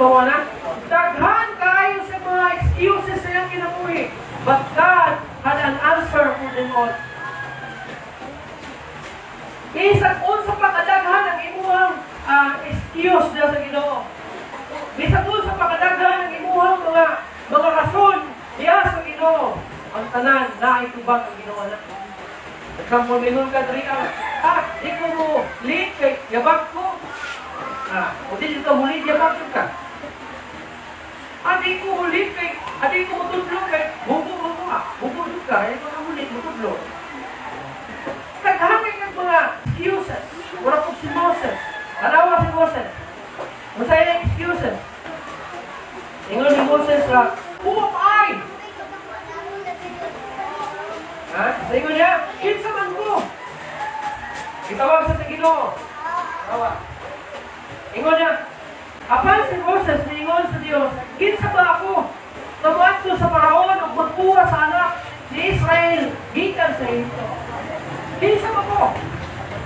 mo na? Daghan kayo sa mga excuses na yung kinabuhi. But God had an answer for them all. Isang unsa pa kadaghan ang imuhang excuse na sa Ginoo. Isang unsa pa kadaghan ang imuhang mga rason diya sa Ginoo. Ang tanan na itubang ang Ginoo na. Example, mingon ka diri di ko mo lead kay yabag ko. O di ka mo lead yabag ka. Di ko mo lead kay, di ko mo tudlo kay, bubo ka, di ko mo lead mo tudlo. Kaghamay ng mga excuses. Wala po si Moses. Kalawa si Moses. Masaya na excuses. Ingon ni Moses who am I? Sa ingon niya, kinsa man ko. Itawag sa Ginoo. Tawag. Ingon niya, apan si Moses, ingon sa Dios, kinsa ba ako? Namuadto sa Paraon o magkuha sa anak ni Israel, gikan sa Egypto. Kinsa ba ko?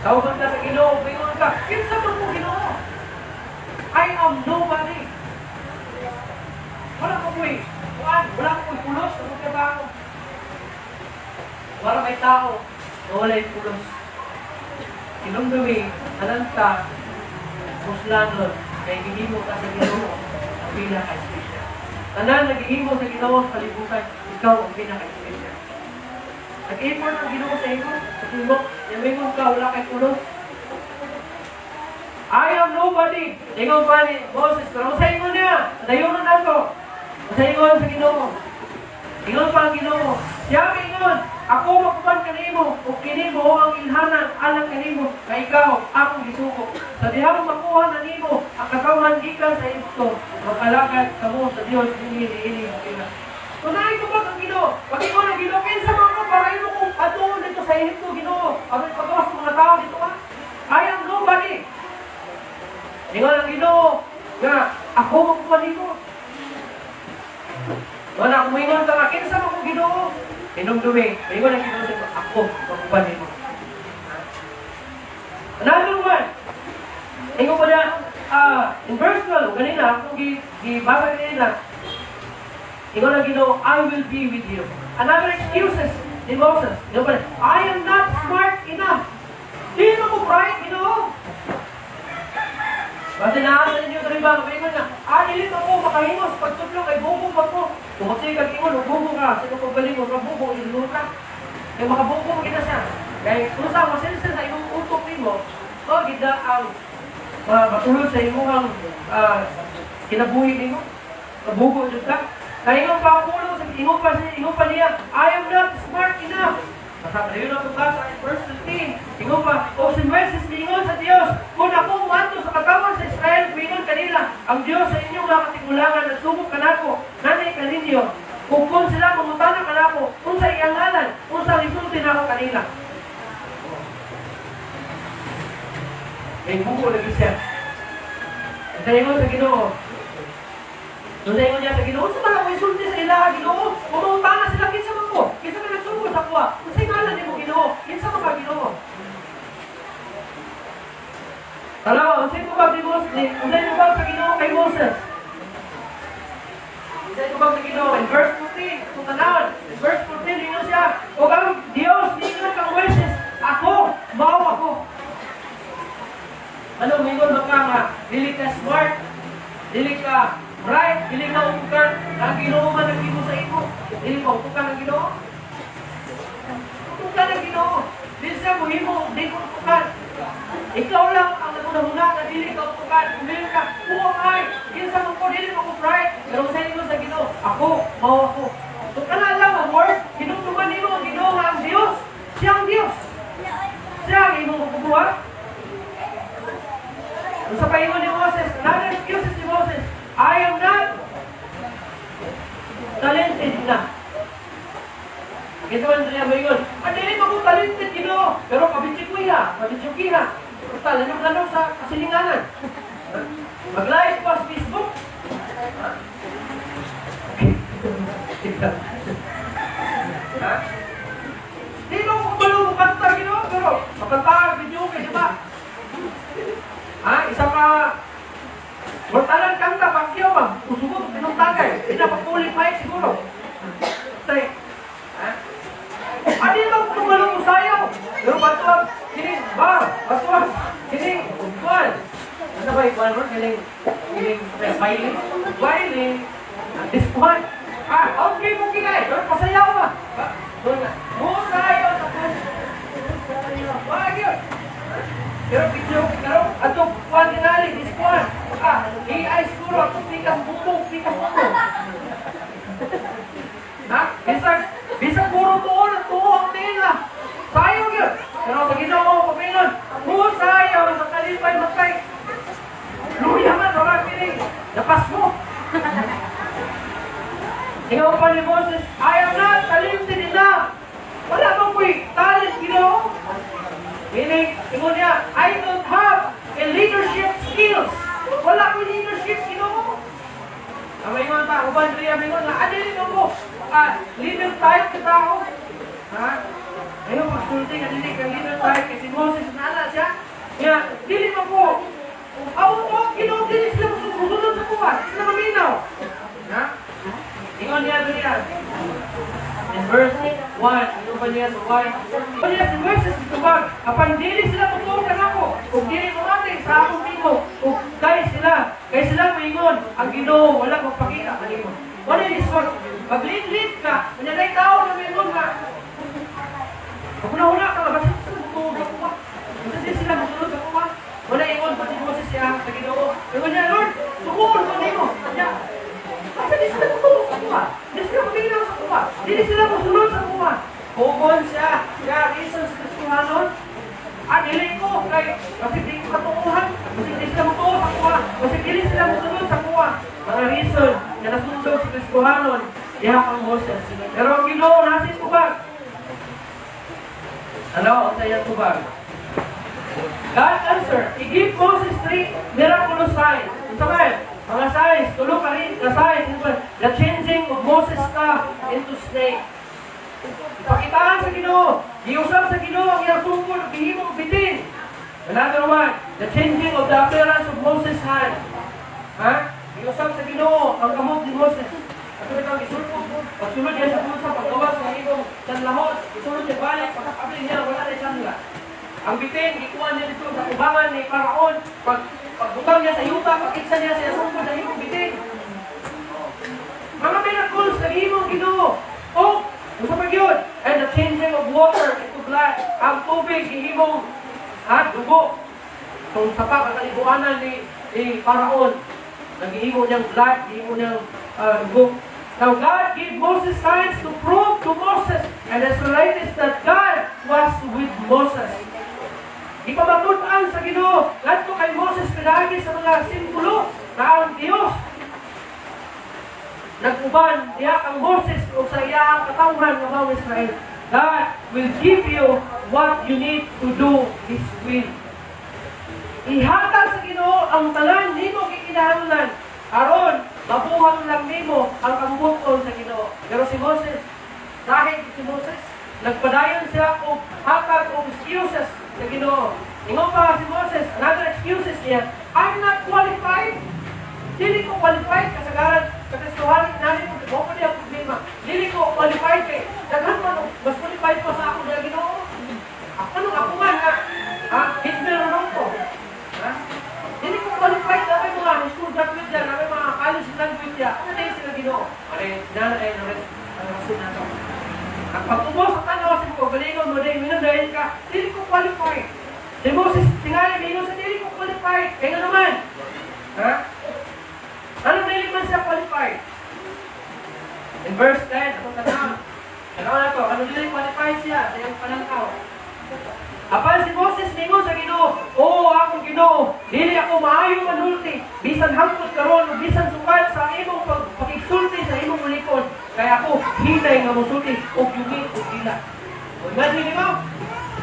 Tawagan ka sa Ginoo, ingon ka, kinsa ba ko Ginoo? I am nobody. Wala ko ko'y wala ko ko'y pulos, ano ka ba ako? Wala may tao, wala yung pulos. Kinumdumi, alanta, muslanon, kay gihimo ka sa Ginoo, ang pinaka-special. Tanan, nagihimo sa Ginoo sa kalibutan, ikaw ang pinaka-special. Nag-effort ang Ginoo sa iyo, sa Ginoo, yamingon ka, wala kay pulos. I am nobody. Ingon pa ni Moses, pero sa ingon niya, nayunan na ito. Sa ingon sa Ginoo. Ingon pa ang Ginoo. Siya ingon, ako magkupan kanimo, o kinimo ang ilhanan, alang kanimo, na ikaw, akong gisuko. Sa dihang makuha na nimo, ang katawan gikan sa Egypto, magkalakad kamo sa Dios, ini. Tunahin ko ba ang Ginoo? Pag ingon ang Ginoo, kinsa mo ako, para ino kong patuon dito sa Egypto, Ginoo. Ang pagawas ng mga tao dito ka. I am nobody. Ingon ang Ginoo, nga, ako magkuha nimo. Wala akong ingon ka, kinsa mo ko Ginoo? Inumdumi, ingon ang Ginoo sa ako magkuha nimo. Another one. Ingon ko na, in verse 12, kanina, akong gibasa kanina, ingon ang Ginoo, I will be with you. Another excuses ni Moses. Ingon ko na, I am not smart enough. Di mo ko bright, Ginoo. Kasi naasan ninyo ito rin ba? Ingon na, dilit ako makahimos, pagtutlong ay bubo pa ko. Kung kasi kag-ingon, bubo ka, sino kong galing mo, bubo, ilulo ka. Kaya makabubo mo kita siya. Kaya kung saan masinsin sa imong utok mo, gida ang matulog sa imong kinabuhi mo. Mabubo dyan ka. Kaya ingon pa ang pulo, ingon pa niya, I am not smart enough. Masama na yun ang pagkasa in verse 15. Ingon pa, o si Moses, ingon sa Diyos, kung ako umanto sa katawan sa Israel, ingon kanila, ang Diyos sa inyong mga katigulangan, nagsubok ka na ako, nanay ka ninyo. Kung sila pumutana ka na ako, kung sa iyang ngalan, kung sa lisulti na ako kanila. May buko lagi siya. Ang ingon sa Ginoo. Nung ingon niya sa Ginoo, sa mga ko isulti sa ilaha, Ginoo, pumutana sila, kinsa man ko, kinsa man nagsubok sa kuha, kung sa ngalan ni mo Ginoo, kinsa man ka Ginoo. Talawa, unsay ko ba sa Ginoo kay Moses? Unsay ko ba sa Ginoo? In verse 14, kung tanawan, in verse 14, ingon siya, o ang Diyos, ingon kang Moses, ako, mao ako. Ano, mingon ba ka nga, dili ka smart, dili ka bright, dili ka upukan, ang Ginoo man nagimo sa imo, dili ka upukan ang Ginoo? Upukan ang Ginoo, dili siya muhimo, dili ka upukan. Ikaw lang ang naguna-huna na dili ka upukan, kumili ka, ay, kinsa mo ko, dili mo ko bright, pero sa inyo sa Ginoo, ako, mao ako. So kana lang ang word, hinungtuman nimo ang Ginoo nga ang Dios, siya ang Dios. Siya ang imong kukuha. Sa paingon ni Moses, another excuses ni Moses, I am not talented na. Kaya naman niya mahingon, dili mo ko talented, Ginoo, pero kabitsikuya, basta lanong-lanong sa kasilinganan. Mag-live pa sa Facebook. Di mo ko malo kanta, Ginoo, pero makanta, video kayo ba? Isa pa, Mortalan kanta, pakyaw ba? Usubot, tinutagay. Pinapapulit mic siguro. Say, ha? Adi lang tumalong usayaw. Pero batuwag, kining, batuwag, kining, kuwan. Ano ba ikuan mo? Kining, bailing, this one. Okay mo kinay, pero pasayaw ba? Doon nga, musayaw sa kuwan. Wag yun. Pero video, pero ato kuwan kinali, this one. AI siguro, ato pikas bubog. Ha? Bisag puro tuon ang tila. Sayo yun. Pero sa Ginoo, paminon, musayaw sa kalipay matay. Luya man, wala kining. Napas mo. Ikaw pa ni Moses, I am not talented enough. Wala bang ko'y talent, Ginoo? Meaning, ingon niya, I don't have a leadership skills. Wala ko'y leadership, Ginoo. Maingon pa, uban riya maingon na, adilin mo, leader type ka tao. Ha? Ayaw, magsulting, adilig kang leader type, kasi Moses, nala siya. Kaya, dili mo ko. Ginoo, dili sila susunod sa kuwan. Sila maminaw. Ha? Ingon niya doon yan. In verse 1, ito ba niya sa 1? Ito niya si Moses, ito ba? Kapag dili sila tutukan ako, kung dili kumatay sa akong timo, kung kaya sila maingon, ang Ginoo, wala magpakita, maingon. Wala yung iswag. Pag-lead ka, manyanay tao na maingon nga. Pag-una-una ka, basit sila tutukan sa kuwa. Hindi sila masunod sa kuwa. Wala ingon, pati Moses siya sa Ginoo. Ingon niya, Lord, sukul ko nimo. Kanya, kasi di sila tutukan sa kuwa. Di sila maminaw sa kuwa. Di sila masunod sa kuwa. Bukon siya, reason sa Kristohanon. Dili ko, kasi di ko katukuhan. Kasi di sila matuo sa kuwa. Kasi di sila masunod sa kuwa. Mga reason na nasundog sa Kristohanon, ihap ang Moses. Pero ang Ginoo, nasin ko ba? Ano ang sayang ko ba? God answer, He give Moses 3 miraculous signs. Sabi, mga signs, tulog ka rin, the signs, the changing of Moses' staff into snake. Ipakitaan sa Ginoo, giusap sa Ginoo ang iyang sungkol, gihimong bitin. Another one, the changing of the appearance of Moses' hand. Ha? Giusap sa Ginoo ang kamot ni Moses. At ito isulpog, pagsulod niya sa bulsa, paggawas ng ibong sanlahot, isulod niya balik, pagkakabli niya, wala na sanla. Ang bitin, ikuha niya dito sa kubangan ni Paraon, pagbutang niya sa yuta, pagkiksa niya sa sungkol sa ibong bitin. Mga miracles, nag-ibong Ginoo. Gusto pa yun? And the changing of water into blood. Ang tubig, ihimong dugo. Kung sapak ang kalibuanan ni Paraon, nag-ihimo niyang blood, ihimo niyang dugo. Now God gave Moses signs to prove to Moses and Israelites that God was with Moses. Ipamatutan sa Ginoo, ngadto kay Moses pinagi sa mga simbolo na ang Dios nag-uban diha kang Moses o sa iyang katawhan ng mga Israel. God will give you what you need to do His will. Ihatag sa Ginoo ang tanan nimo gikinahanglan aron mabuhat lang nimo ang kambuton sa Ginoo. Pero si Moses, dahil si Moses, nagpadayon siya og hatag og excuses sa Ginoo. Ingon pa si Moses, another excuses niya, I'm not qualified. Dili ko qualified kasagaran sa Kristohanon namin mo ko niya problema. Dili ko qualified kay daghan man mas qualified pa sa ako na Ginoo. Ako man Hitler ron ko. Dili ko qualified na may mga school graduate dyan, na may mga college graduate dyan. Ano na yung sila Ginoo? Nana ay narasin na ito. Ang pag-ubos sa tanawasin ko, galingon mo dahil minundahin ka, dili ko qualified. Si Moses, tingali, minun sa dili ko qualified. Kaya nga naman. Ano dili man siya qualified? In verse 10, atong tanong. Ano na to? Ano dili qualified siya sa iyong panangkaw? Apan si Moses ningon sa Ginoo, akong Ginoo, dili ako maayo manulti, bisan hangkot karon, bisan sukat sa imong pagigsulti sa imong mulikod. Kaya ako hinay nga musulti og yungit og dila. Imagine mo?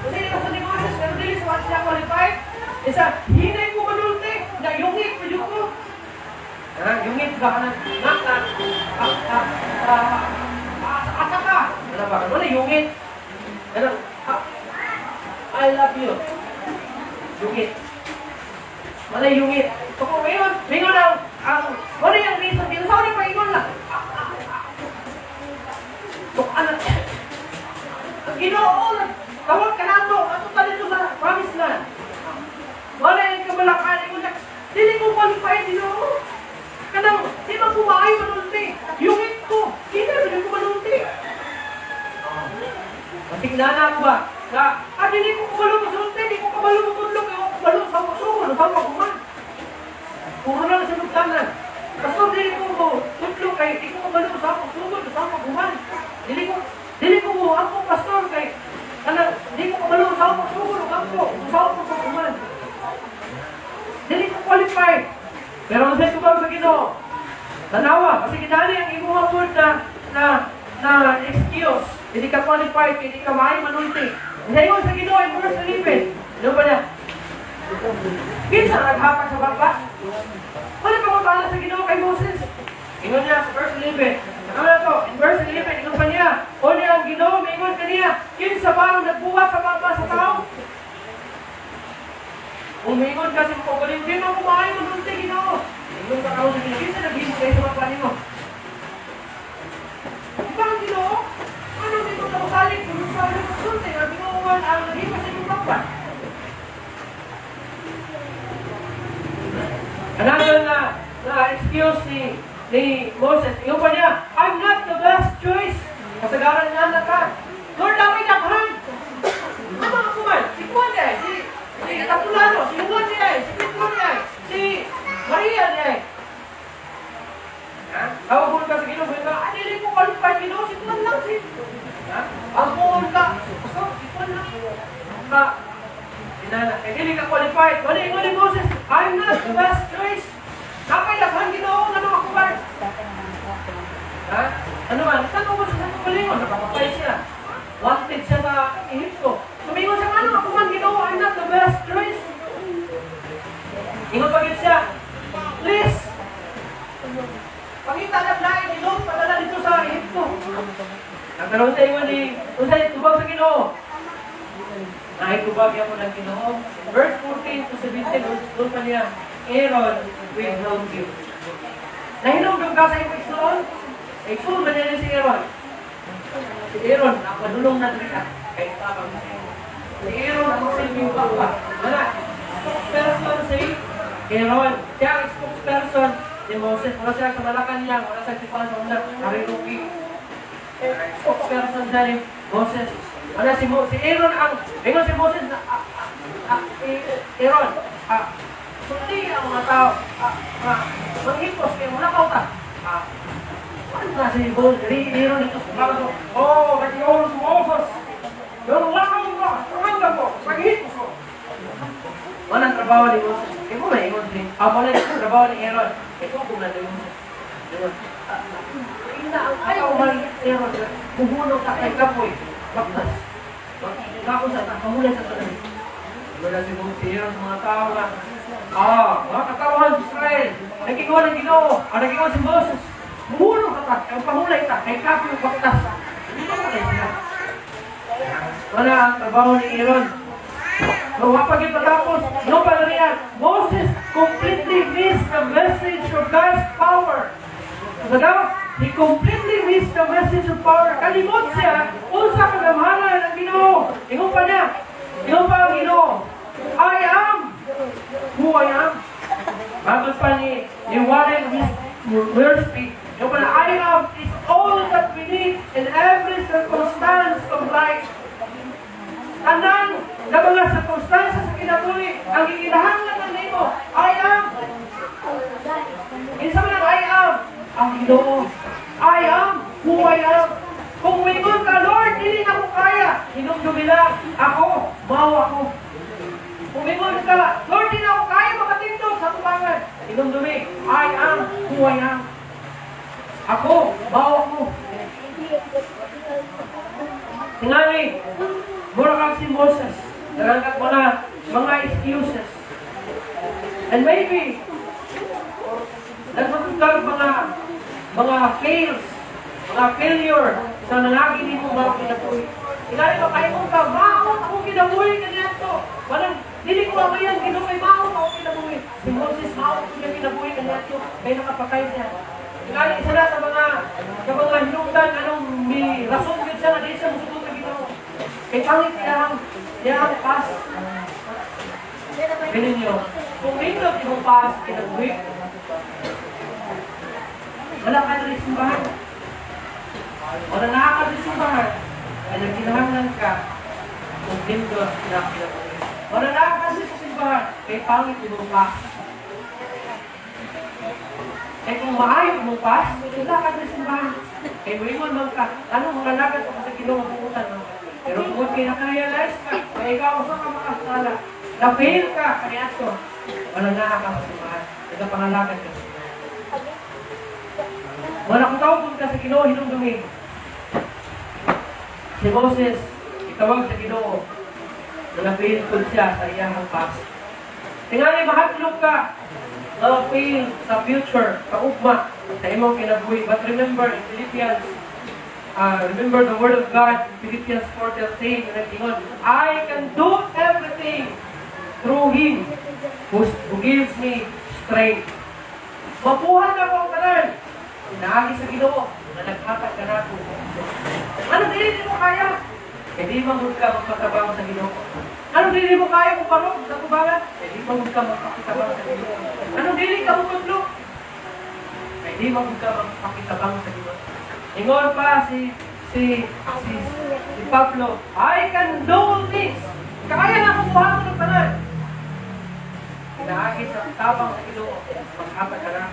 Kasi ito sa ni Moses, pero dili sa siya qualified. Isa, hinay ko manulti, na yungit ko yung ko. Yungit ka na, asa ka. Wala ba? Wala yungit. I love you. Yungit. Wala yungit. So kung mingon wala yung reason, ginasawin na paingon lang. So, ang Ginoo, tawag ka na ito, ato talito sa promise land. Wala yung kamalakan, dili ko qualified, Ginoo. Kanang, di man kumaayo manunti. Yung ko, hindi ko manunti. Matignanan ba? Dili ko kabalo masunti, di ko kabalo matulog, kabalo sa pagsuko, sa pagkuman. Puro lang sa lugtanan. Pastor, dili ko tutlog kay, di ko kabalo sa pagsuko, sa pagkuman. Dili ko ako, pastor, kay, di ko kabalo sa pagsuko, sa pagkuman. Dili ko qualified. Pero ang sayo ba sa Ginoo? Tanawa, kasi kinali ang imuha word na excuse. Hindi ka qualified, hindi ka maayo manunti. Sayo sa Ginoo, in verse 11. Ano ba niya? Kinsa naghapak sa baba? Wala pa mabala sa Ginoo kay Moses. Ingon niya sa verse 11. Ano na to? In verse 11, ingon pa niya. O niya ang Ginoo, mingon ka niya. Kinsa ba ang nagbuhat sa baba sa tao? Umingon kasi mo ko hindi mo kumain mo dun sa Ginoo. Ingon ka ako sa Ginoo. Kinsa naghimo kayo sa mga mo? Diba ang Ginoo? Ano dito sa usalit? Kung sa ulit ng sulti, ang Ginoo ang naghimo sa inyong kapwan. Another na excuse ni Moses. Ingon pa niya, I'm not the best choice. Kasagaran niya na ka. Lord, dami nakhan. Ano ako man? Si Juan niya, si Capulano, si Juan niya, si Pedro niya, si Maria niya. Tawag mo ka sa Ginoo, dili ko qualified Ginoo, si Juan lang si. Ang buon ka, si Juan lang. Dili ka qualified. Wala yung Moses, I'm not the best choice. Napay lakhan Ginoo, ano ako ba? Ano man, saan mo sa kalingon? Napapapay siya. Wanted siya sa Egypto. Sumingon siya, ano ako man Ginoo, I'm not the best choice. Ingon pagit siya, please, pangita na lahat Ginoo, padala dito sa Egypto. Nagkaroon sa ingon ni, usay, tubag sa Ginoo. Nakikubag ako ng Ginoo. Verse 14 to 17, doon pa niya, Aaron will help you. Nahinong ka sa iyong Iksoon? Iksoon ba niya si Aaron? Si Aaron, napadulong na rin kahit tabang na Aaron. Si Aaron ang magsilbing papa. Wala, spokesperson si Aaron. Siya ang spokesperson ni Moses. Wala siya sa Malacan lang, wala siya sa Panginoon lang, Harinuki. Spokesperson siya ni Moses. Wala si Aaron ang, ingon si Moses na, Aaron, sundi ang mga tao, manghipos kayo, wala ka utak. Ano na si Aaron ito sa mga to? Oh, ba't yung sumofos? Yung wala ka utak, tumanggan mo, maghipos mo. Walang trabaho ni Moses. Ikaw mo na ingon si, wala yung trabaho ni Aaron. Ikaw kung na ni Moses. Ayaw maligit si Aaron, buhulog sa kay kapoy. Baktas. Ako sa pamulay sa tanay. Wala si Aaron sa mga tao na, mga katawan sa Israel, nagkingawa ng Ginoo, nagkingawa si Moses. Buhulog ka, ang pamulay ka, kay kapoy yung baktas. Hindi ka matay sila. Wala ang trabaho ni Aaron. So, kapag ipatapos, no pa na riyan, Moses completely missed the message of God's power. So daw, he completely missed the message of power. Kalimot siya, unsa kagamhanan ng Ginoo. Ingon pa niya, ingon pa ang Ginoo, I am who I am. Bagot pa ni Warren Wiersbe, ingon pa na, I am is all that we need in every circumstance of life. Tanang na mga circumstances sa kinabuhi, ang gikinahanglan ng nimo, I am. Insa man ang I am? Ang Ginoo. I am who I am. Kung mingon ka, Lord, hindi na ko kaya. Hinumdumi lang. Ako, mao ako. Kung mingon ka, Lord, hindi na ko kaya makatindog sa tubangan. Hinumdumi, I am who I am. Ako, mao ako. Tingali, mura kang si Moses. Narangkat mo na mga excuses. And maybe, nagmatugang mga fails, mga failure sa nangagi ni mo mga kinabuhi. Tingali mo kayo ka, maon ako kinabuhi ganyan to. Walang, hindi ko mamayan, ginuwi, maon ako kinabuhi. Si Moses, maon kaya nakapatay siya. Tingali isa na sa mga hinungdan, anong may rason yun siya na di siya musugot na Ginoo. Kay pangit niya ang pas. Ganun nyo, kung nindot yung pas, kinag-week, wala ka na rin simbahan. O na nakaka-rin simbahan, ay nagkinahanglan ka, kung nindot, kinag-week. O na nakaka-rin sa simbahan, kay pangit yung pas. Eh kung maayo mong pas, wala ka rin simbahan. Kay Waymon man ka, anong mga lagat ko sa Ginoo mabukutan mo? Pero kung pinaka-realize ka, kaya ikaw sa ka makasala, na-fail ka, kaya ito, wala nakakasimahan. Nagpangalagan ka. Wala kung tawag ka sa Ginoo, hinong dumi. Si Moses, itawag sa Ginoo, na na-fail ko siya sa iyang pas. Tingali, mahatlog ka, na-fail sa future, sa ugma, sa imong kinabuhi. But remember, in Philippians, remember the word of God, Philippians 4:13, I can do everything through Him who gives me strength. Mabuhan na akong kanan. Inaagi sa Ginoo na naghatag ka na ako. Ano dili mo kaya? Hindi magod ka magpatabang sa Ginoo. Ano dili mo kaya kung parang sa kubangan? Hindi magod ka magpakitabang sa Ginoo. Ano dili ka magudlo? Hindi magod ka magpakitabang sa Ginoo. Ingon pa si Pablo, I can do this. Kaya na akong buhaton ng tanan. Inaagi sa tabang sa Ginoo, maghatag ka na.